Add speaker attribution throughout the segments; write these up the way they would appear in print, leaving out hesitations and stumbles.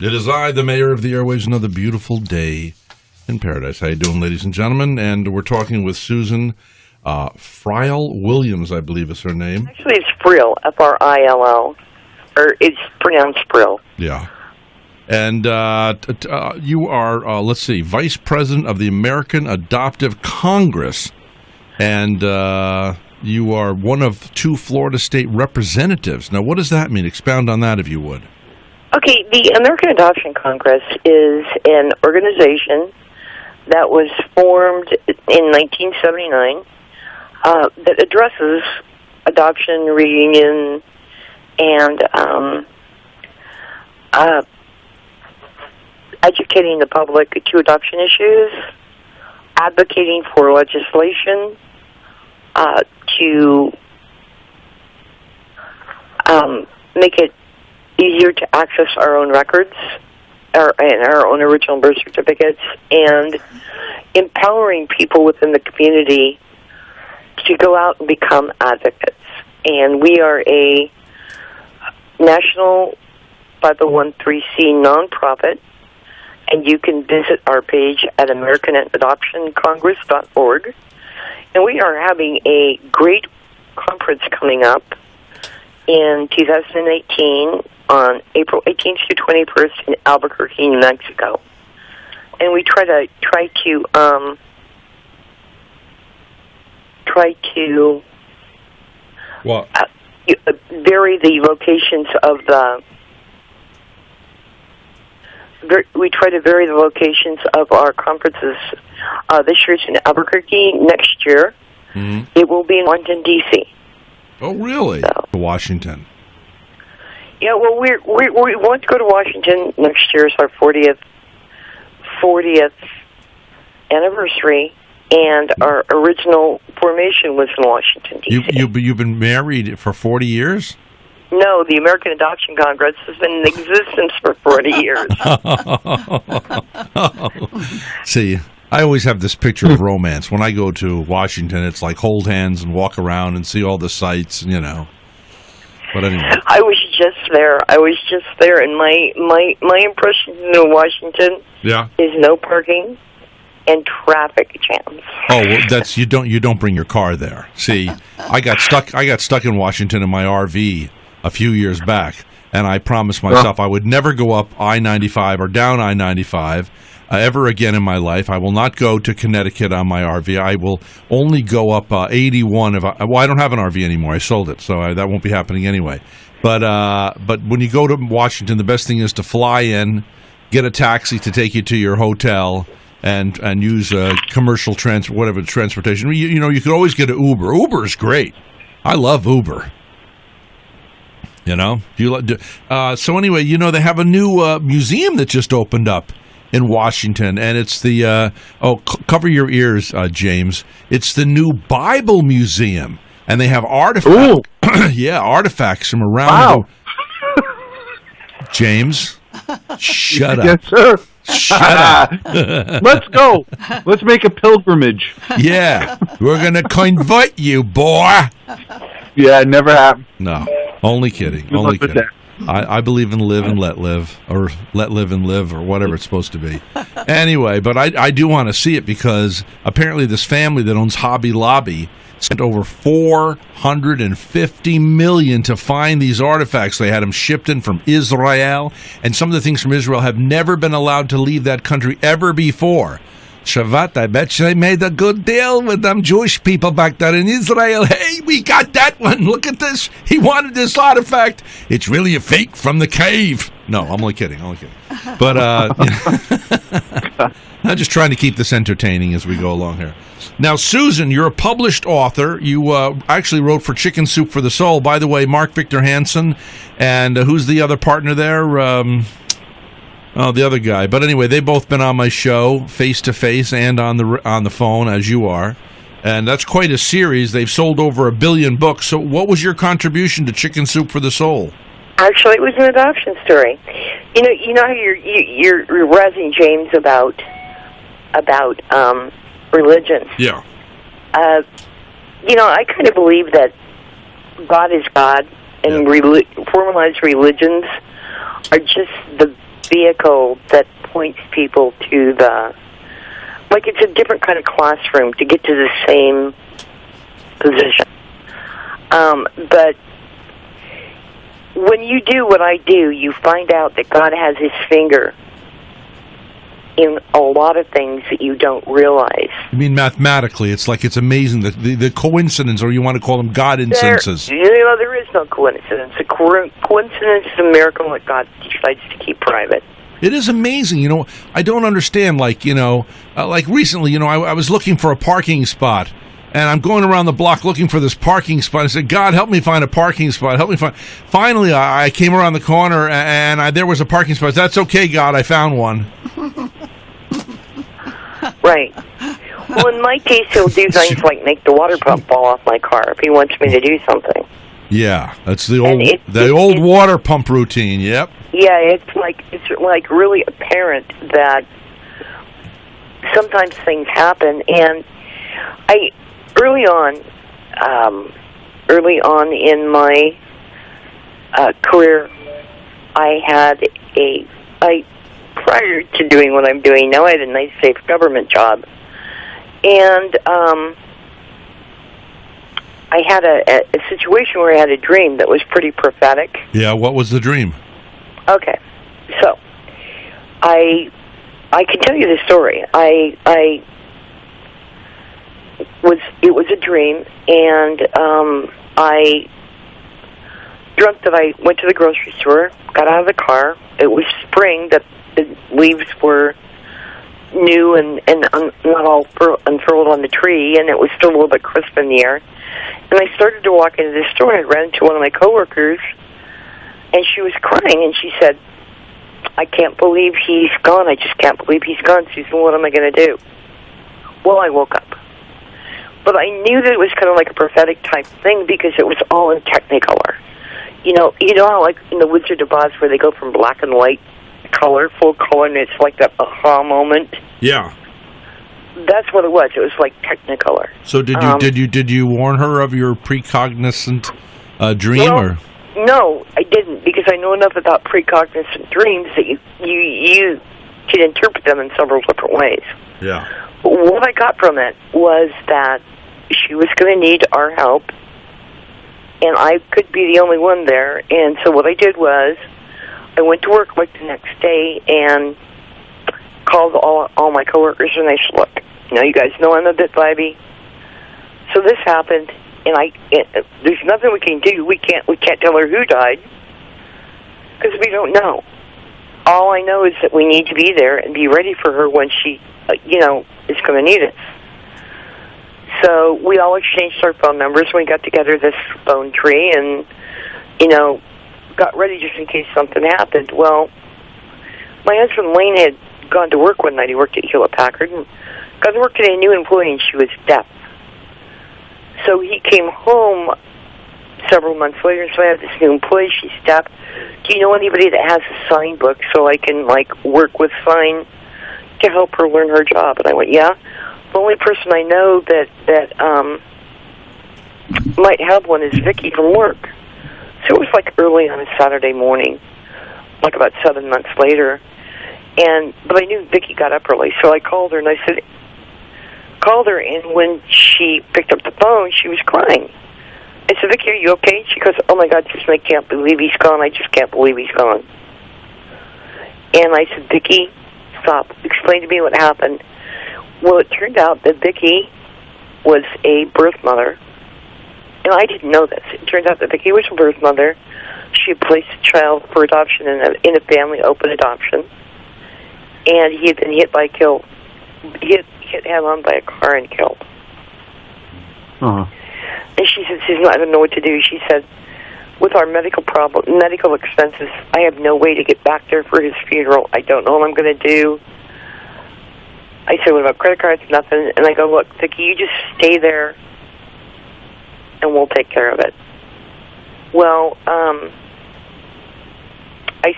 Speaker 1: It is I, the mayor of the airwaves, another beautiful day in paradise. How you doing, ladies and gentlemen? And we're talking with Susan Friel Wiliams, I believe is her name.
Speaker 2: Actually, it's Friel, F-R-I-L-L, or it's pronounced Friel.
Speaker 1: Yeah. And you are, let's see, Vice President of the American Adoptive Congress, and you are one of 2 Florida State representatives. Now, what does that mean? Expound on that, if you would.
Speaker 2: Okay, the American Adoption Congress is an organization that was formed in 1979 that addresses adoption, reunion, and educating the public to adoption issues, advocating for legislation to make it easier to access our own records and our own original birth certificates, and empowering people within the community to go out and become advocates. And we are a national 501(c)(3) nonprofit, and you can visit our page at americanadoptioncongress.org. And we are having a great conference coming up in 2018 on April 18th through 21st in Albuquerque, New Mexico. And we try to
Speaker 1: What?
Speaker 2: Vary the locations of we try to vary the locations of our conferences. This year it's in Albuquerque. Next year, it will be in Washington, D.C.
Speaker 1: Oh, really?
Speaker 2: So.
Speaker 1: Washington.
Speaker 2: Yeah, well, we want to go to Washington next year. It's our 40th anniversary, and our original formation was in Washington, D.C.
Speaker 1: You've been married for 40 years?
Speaker 2: No, the American Adoption Congress has been in existence for 40 years.
Speaker 1: See, I always have this picture of romance. When I go to Washington, it's like hold hands and walk around and see all the sights, you know. But anyway.
Speaker 2: I was just there, and my impression of Washington is no parking and traffic jams.
Speaker 1: Oh, well, that's you don't bring your car there. See, I got stuck in Washington in my RV a few years back, and I promised myself I would never go up I-95 or down I-95 ever again in my life. I will not go to Connecticut on my RV. I will only go up 81. I don't have an RV anymore. I sold it, so that won't be happening anyway. But when you go to Washington, the best thing is to fly in, get a taxi to take you to your hotel, and use commercial transportation. You could always get an Uber. Uber is great. I love Uber. You know, so anyway, they have a new museum that just opened up in Washington, and it's the cover your ears, James. It's the new Bible Museum, and they have artifacts. Artifacts from around.
Speaker 3: Wow.
Speaker 1: James, shut up.
Speaker 3: Yes, sir.
Speaker 1: Shut up.
Speaker 3: Let's go. Let's make a pilgrimage.
Speaker 1: Yeah, we're gonna convert you, boy.
Speaker 3: Yeah, it never happened.
Speaker 1: No, only kidding. Only kidding. I believe in live and let live, or let live and live, or whatever it's supposed to be. Anyway, but I do want to see it because apparently this family that owns Hobby Lobby spent over $450 million to find these artifacts. They had them shipped in from Israel, and some of the things from Israel have never been allowed to leave that country ever before. Shavat, I bet you they made a good deal with them Jewish people back there in Israel. Hey, we got that one. Look at this. He wanted this artifact. It's really a fake from the cave. No, I'm only kidding. But I'm just trying to keep this entertaining as we go along here. Now, Susan, you're a published author. You actually wrote for Chicken Soup for the Soul. By the way, Mark Victor Hansen, and who's the other partner there? The other guy. But anyway, they've both been on my show, face-to-face and on the phone, as you are. And that's quite a series. They've sold over 1 billion books. So what was your contribution to Chicken Soup for the Soul?
Speaker 2: Actually, it was an adoption story. You know how you're razzing James about religion.
Speaker 1: Yeah.
Speaker 2: I kind of believe that God is God, and formalized religions are just the vehicle that points people to the, like it's a different kind of classroom to get to the same position. But when you do what I do, you find out that God has his finger in a lot of things that you don't realize.
Speaker 1: You mean mathematically? It's like it's amazing the coincidence, or you want to call them God instances.
Speaker 2: There is no coincidence. A coincidence is a miracle that God decides to keep private.
Speaker 1: It is amazing. I don't understand. Like recently, I was looking for a parking spot. And I'm going around the block looking for this parking spot. I said, God, help me find a parking spot. Help me find. Finally, I came around the corner, and there was a parking spot. That's okay, God. I found one.
Speaker 2: Right. Well, in my case, he'll do things like make the water pump fall off my car if he wants me to do something.
Speaker 1: Yeah, that's the old water pump routine. Yep.
Speaker 2: Yeah, it's like really apparent that sometimes things happen, and early on in my career, prior to doing what I'm doing now, I had a nice, safe government job, and I had a situation where I had a dream that was pretty prophetic.
Speaker 1: Yeah, what was the dream?
Speaker 2: Okay, so I can tell you the story. It was a dream, and I dreamt that I went to the grocery store, got out of the car. It was spring, the leaves were new and not all unfurled on the tree, and it was still a little bit crisp in the air. And I started to walk into the store, and I ran into one of my coworkers, and she was crying, and she said, I can't believe he's gone. I just can't believe he's gone. She said, what am I going to do? Well, I woke up. But I knew that it was kind of like a prophetic type thing because it was all in Technicolor. You know how like in the Wizard of Oz where they go from black and white color, full color, and it's like that aha moment?
Speaker 1: Yeah.
Speaker 2: That's what it was. It was like Technicolor.
Speaker 1: So did you warn her of your precognizant dream?
Speaker 2: Well,
Speaker 1: or?
Speaker 2: No, I didn't, because I know enough about precognizant dreams that you can interpret them in several different ways.
Speaker 1: Yeah.
Speaker 2: What I got from it was that she was going to need our help, and I could be the only one there. And so what I did was I went to work like the next day and called all my coworkers, and I said, look, you guys know I'm a bit vibey. So this happened, and there's nothing we can do. We can't tell her who died because we don't know. All I know is that we need to be there and be ready for her when she, is going to need it. So we all exchanged our phone numbers. We got together this phone tree and, got ready just in case something happened. Well, my husband Wayne had gone to work one night. He worked at Hewlett-Packard and got to work today, a new employee, and she was deaf. So he came home several months later, so I have this new employee. She's deaf. Do you know anybody that has a sign book so I can, work with sign to help her learn her job? And I went, yeah. The only person I know that might have one is Vicki from work. So it was early on a Saturday morning, about 7 months later. But I knew Vicki got up early, so I called her and I said, and when she picked up the phone, she was crying. I said, Vicki, are you okay? She goes, oh my God, Susan, I can't believe he's gone. I just can't believe he's gone. And I said, Vicki, stop. Explain to me what happened. Well, it turned out that Vicki was a birth mother. And I didn't know this. It turned out that Vicki was a birth mother. She had placed a child for adoption in a family open adoption. And he had been hit hit head-on by a car and killed.
Speaker 3: Uh-huh.
Speaker 2: And she said, Susan, I don't know what to do. She said, with our medical expenses, I have no way to get back there for his funeral. I don't know what I'm going to do. I said, what about credit cards? Nothing. And I go, look, Vicki, you just stay there, and we'll take care of it. Well, I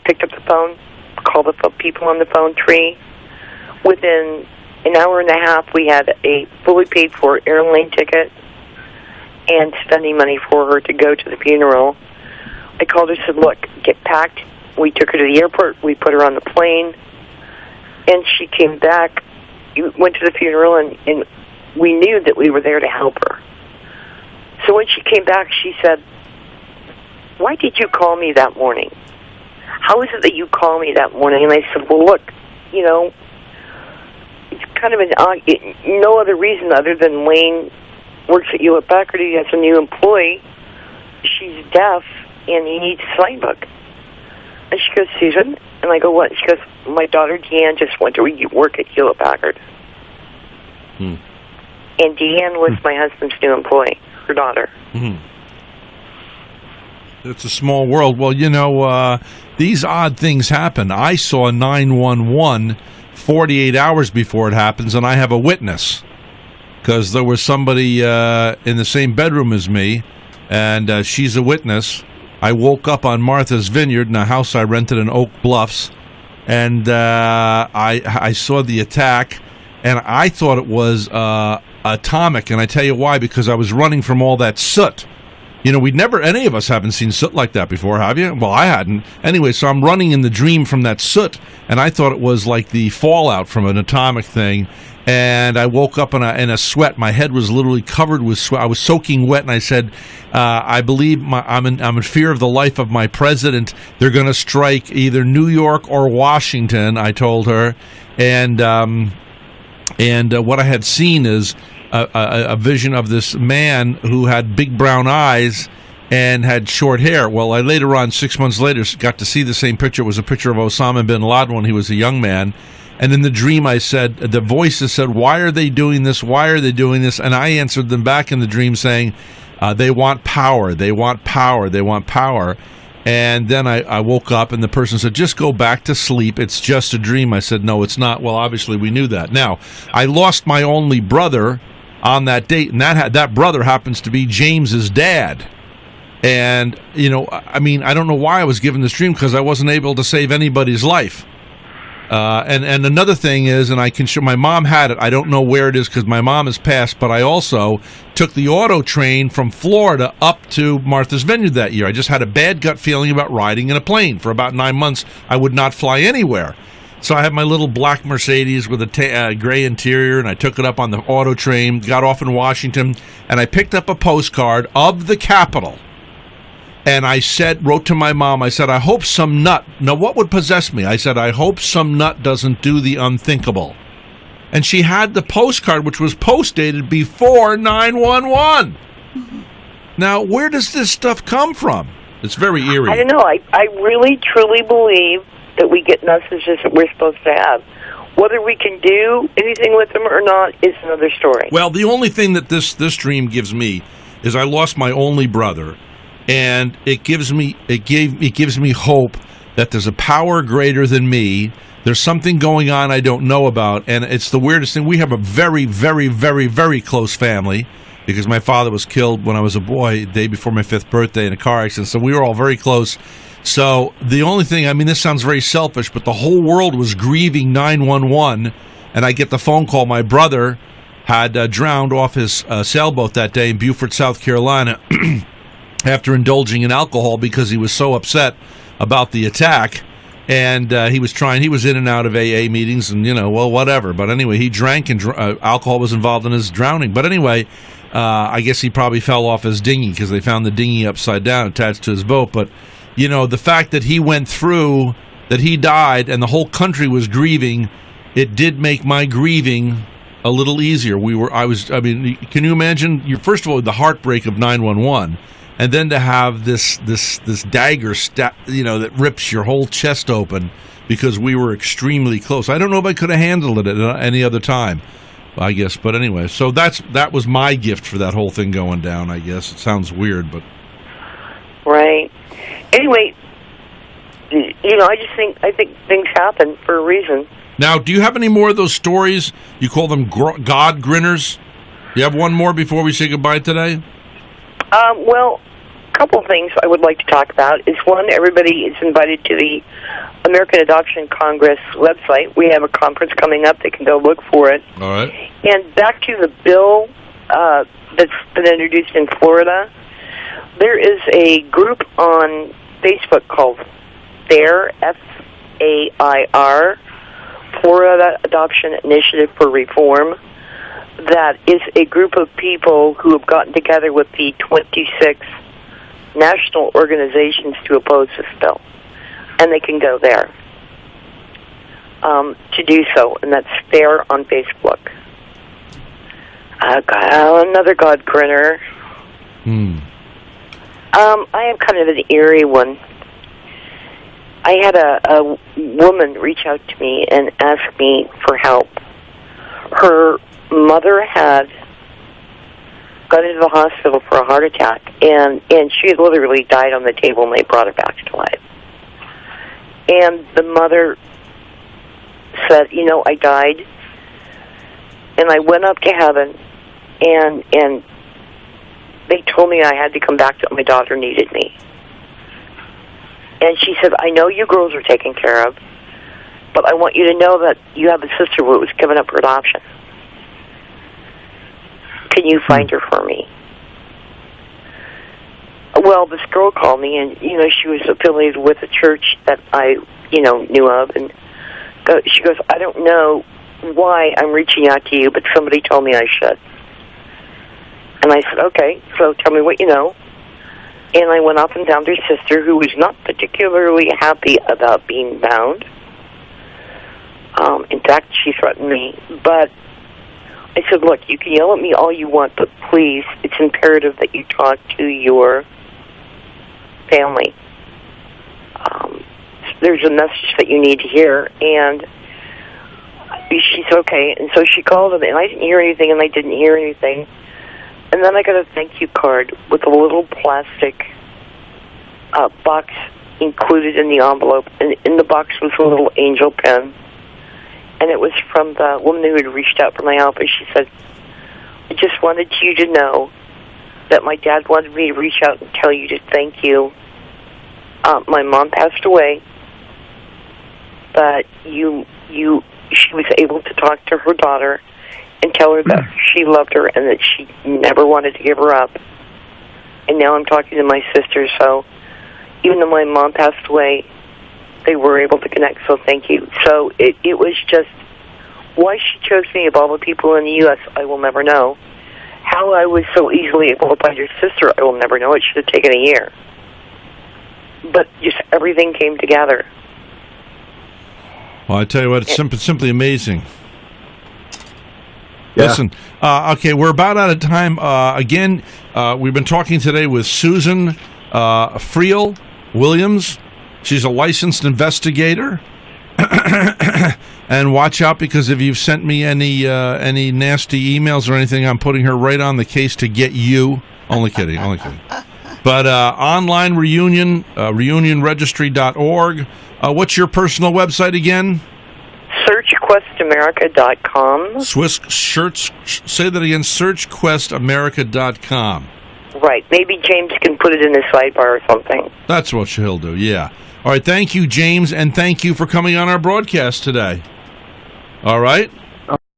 Speaker 2: picked up the phone, called the people on the phone tree. Within an hour and a half, we had a fully paid-for airline ticket and spending money for her to go to the funeral. I called her and said, look, get packed, We took her to the airport. We put her on the plane, and she came back. Went to the funeral, and we knew that we were there to help her. So when she came back, she said, "Why did you call me that morning? How is it that you call me that morning?" And I said, "Well, look, it's kind of no other reason other than Wayne works at Hewlett Packard. He has a new employee. She's deaf, and he needs a sign book." And she goes, "Susan?" And I go, "What?" She goes, "My daughter Deanne just went to work at Hewlett Packard." And Deanne was my husband's new employee, her daughter.
Speaker 1: It's a small world. Well, these odd things happen. I saw 911 48 hours before it happens, and I have a witness because there was somebody in the same bedroom as me, and she's a witness. I woke up on Martha's Vineyard in a house I rented in Oak Bluffs, and I saw the attack, and I thought it was atomic, and I tell you why, because I was running from all that soot. Any of us haven't seen soot like that before, have you? Well, I hadn't. Anyway, so I'm running in the dream from that soot, and I thought it was like the fallout from an atomic thing, and I woke up in a sweat. My head was literally covered with sweat. I was soaking wet, and I said, I believe I'm in fear of the life of my president. They're going to strike either New York or Washington, I told her, and what I had seen is a vision of this man who had big brown eyes and had short hair. Well, I later on, 6 months later, got to see the same picture. It was a picture of Osama bin Laden when he was a young man. And in the dream, I said, the voices said, "Why are they doing this? Why are they doing this?" And I answered them back in the dream saying, they want power. They want power. They want power. And then I woke up, and the person said, "Just go back to sleep. It's just a dream." I said, "No, it's not." Well, obviously, we knew that. Now, I lost my only brother on that date, and that brother happens to be James's dad. And, I don't know why I was given this dream, because I wasn't able to save anybody's life. And another thing is, and I can show, my mom had it. I don't know where it is because my mom has passed, but I also took the auto train from Florida up to Martha's Vineyard that year. I just had a bad gut feeling about riding in a plane. For about 9 months, I would not fly anywhere. So I had my little black Mercedes with a gray interior, and I took it up on the auto train, got off in Washington, and I picked up a postcard of the Capitol. And I wrote to my mom, I said, "I hope some nut," now what would possess me? I said, "I hope some nut doesn't do the unthinkable." And she had the postcard, which was post-dated before 911. Now, where does this stuff come from? It's very eerie.
Speaker 2: I don't know. I really, truly believe that we get messages that we're supposed to have. Whether we can do anything with them or not is another story.
Speaker 1: Well, the only thing that this dream gives me is I lost my only brother. And it gives me hope that there's a power greater than me. There's something going on I don't know about, and it's the weirdest thing. We have a very, very, very, very close family because my father was killed when I was a boy, the day before my 5th birthday in a car accident. So we were all very close. So the only thing, this sounds very selfish, but the whole world was grieving 911, and I get the phone call. My brother had drowned off his sailboat that day in Beaufort, South Carolina. After indulging in alcohol because he was so upset about the attack, and he was in and out of AA meetings and, whatever. But anyway, he drank, and alcohol was involved in his drowning. But anyway, I guess he probably fell off his dinghy because they found the dinghy upside down attached to his boat. But, the fact that he went through, that he died, and the whole country was grieving, it did make my grieving a little easier. Can you imagine, first of all, the heartbreak of 911, and then to have this dagger that rips your whole chest open because we were extremely close. I don't know if I could have handled it at any other time, I guess. But anyway, so that was my gift for that whole thing going down, I guess. It sounds weird, but...
Speaker 2: Right. Anyway, I think things happen for a reason.
Speaker 1: Now, do you have any more of those stories? You call them God grinners? Do you have one more before we say goodbye today?
Speaker 2: Well, a couple of things I would like to talk about is, one, everybody is invited to the American Adoption Congress website. We have a conference coming up. They can go look for it.
Speaker 1: All right.
Speaker 2: And back to the bill that's been introduced in Florida, there is a group on Facebook called FAIR, FAIR, Florida Adoption Initiative for Reform. That is a group of people who have gotten together with the 26 national organizations to oppose this bill. And they can go there to do so, and that's FAIR on Facebook. Another God grinner. I have kind of an eerie one. I had a woman reach out to me and ask me for help. Her mother had gone into the hospital for a heart attack, and she had literally died on the table, and they brought her back to life. And the mother said, I died, and I went up to heaven, and they told me I had to come back, that my daughter needed me. And she said, I know you girls are taken care of, but I want you to know that you have a sister who was given up for adoption. Can you find her for me? Well, this girl called me, and, she was affiliated with a church that I, knew of, and she goes, I don't know why I'm reaching out to you, but somebody told me I should. And I said, okay, so tell me what you know. And I went up and found her sister, who was not particularly happy about being bound. In fact, she threatened me. But I said, look, you can yell at me all you want, but please, it's imperative that you talk to your family. There's a message that you need to hear. And she said, okay. And so she called him, and I didn't hear anything, and I didn't hear anything. And then I got a thank you card with a little plastic box included in the envelope. And in the box was a little angel pen. And it was from the woman who had reached out for my help. And she said, I just wanted you to know that my dad wanted me to reach out and tell you to thank you. My mom passed away, but she was able to talk to her daughter and tell her that she loved her and that she never wanted to give her up. And now I'm talking to my sister, so even though my mom passed away, they were able to connect, so thank you. So it was just, why she chose me of all the people in the U.S., I will never know. How I was so easily able to find your sister, I will never know. It should have taken a year. But just everything came together.
Speaker 1: Well, I tell you what, it's simply amazing. Yeah. Listen, okay, we're about out of time. Again, we've been talking today with Susan Friel Wiliams. She's a licensed investigator. And watch out, because if you've sent me any nasty emails or anything, I'm putting her right on the case to get you. Only kidding. But online reunion, reunionregistry.org. What's your personal website again? SearchQuestAmerica.com. Say that again, SearchQuestAmerica.com.
Speaker 2: Right. Maybe James can put it in his sidebar or something.
Speaker 1: That's what he'll do, yeah. All right, thank you, James, and thank you for coming on our broadcast today. All right?